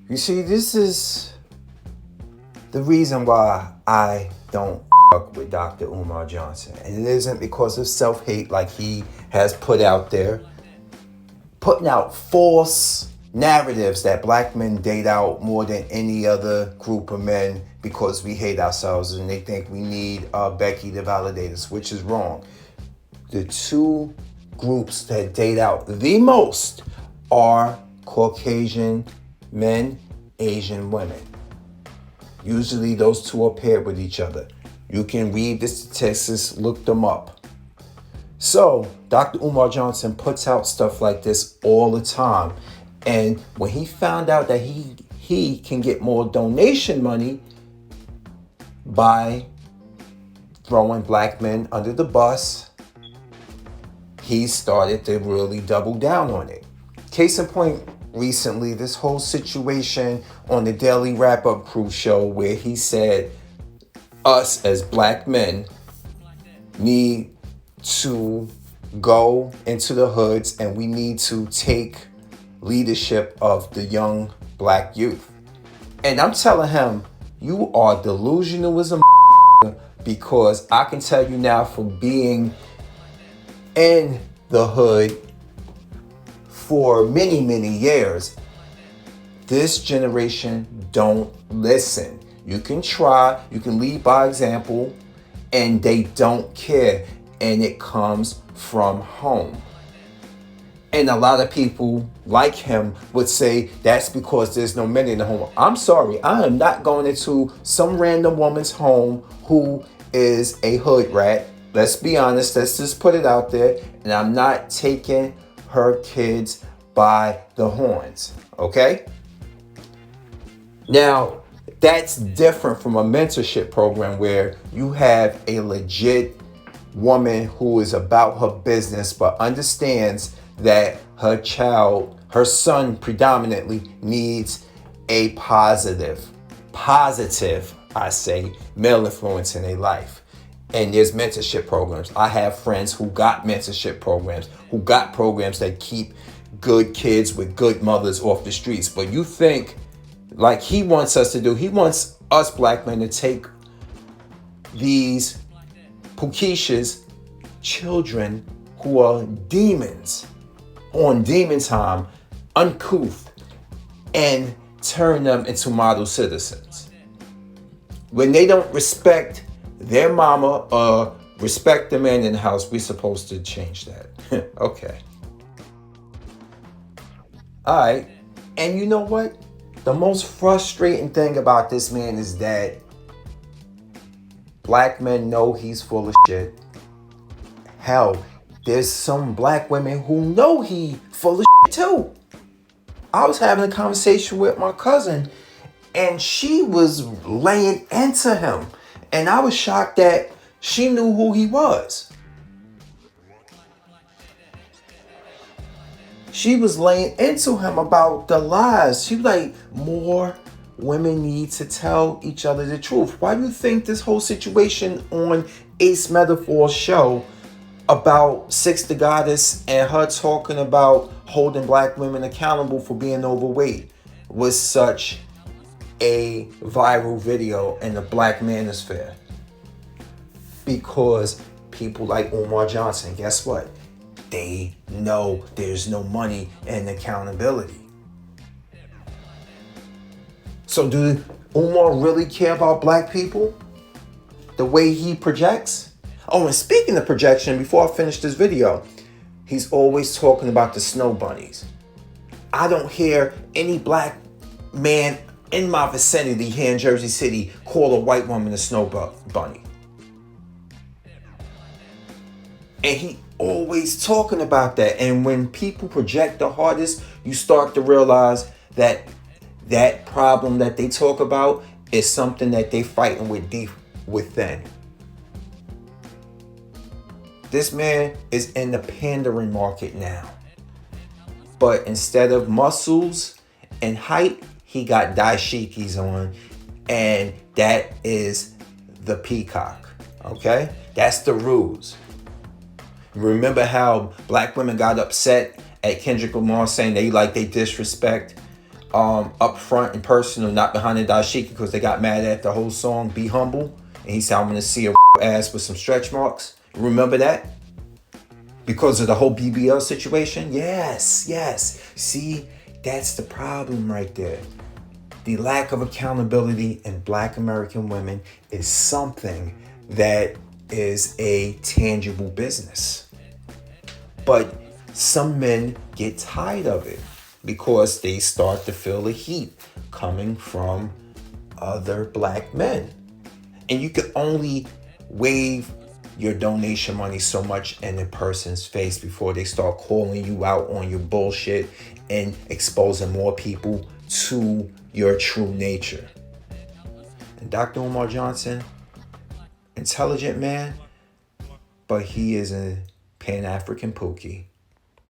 You see, this is the reason why I don't fuck with Dr. Umar Johnson. And it isn't because of self-hate like he has put out there, putting out false narratives that black men date out more than any other group of men because we hate ourselves and they think we need Becky to validate us, which is wrong. The two groups that date out the most are Caucasian men, Asian women. Usually those two are paired with each other. You can read the statistics, look them up. So Dr. Umar Johnson puts out stuff like this all the time. And when he found out that he can get more donation money by throwing black men under the bus, he started to really double down on it. Case in point, recently, this whole situation on the Daily Wrap-Up Crew show where he said us as black men need to go into the hoods and we need to take leadership of the young black youth. And I'm telling him, you are delusional as a because I can tell you now from being in the hood for many, many years, this generation don't listen. You can try, you can lead by example, and they don't care. And it comes from home. And a lot of people like him would say that's because there's no men in the home. I'm sorry, I am not going into some random woman's home who is a hood rat. Let's be honest, let's just put it out there. And I'm not taking her kids by the horns, okay? Now, that's different from a mentorship program where you have a legit woman who is about her business but understands that her child, her son predominantly needs a positive, I say, male influence in their life. And there's mentorship programs. I have friends who got mentorship programs, who got programs that keep good kids with good mothers off the streets. But you think, like he wants us to do, he wants us black men to take these Pookie's children who are demons, on demon time, uncouth, and turn them into model citizens. When they don't respect their mama or respect the man in the house, we're supposed to change that. Okay. All right. And you know what? The most frustrating thing about this man is that black men know he's full of shit. Hell, there's some black women who know he full of shit too. I was having a conversation with my cousin and she was laying into him. And I was shocked that she knew who he was. She was laying into him about the lies. She was like, more women need to tell each other the truth. Why do you think this whole situation on Ace Metaphor's show about Six the Goddess and her talking about holding black women accountable for being overweight was such a viral video in the black manosphere? Because people like Umar Johnson, guess what? They know there's no money in accountability. So do Umar really care about black people the way he projects? Oh, and speaking of projection, before I finish this video, he's always talking about the snow bunnies. I don't hear any black man in my vicinity here in Jersey City call a white woman a snow bunny. And he always talking about that. And when people project the hardest, you start to realize that that problem that they talk about is something that they fighting with deep within. This man is in the pandering market now. But instead of muscles and height, he got dashikis on. And that is the peacock. Okay? That's the ruse. Remember how black women got upset at Kendrick Lamar saying they disrespect up front and personal, not behind the dashiki, because they got mad at the whole song "Be Humble," and he said, "I'm gonna see a ass with some stretch marks." Remember that? Because of the whole BBL situation? Yes, yes. See, that's the problem right there. The lack of accountability in Black American women is something that is a tangible business. But some men get tired of it because they start to feel the heat coming from other Black men. And you can only wave your donation money so much in a person's face before they start calling you out on your bullshit and exposing more people to your true nature. And Dr. Umar Johnson, intelligent man, but he is a Pan-African Pookie.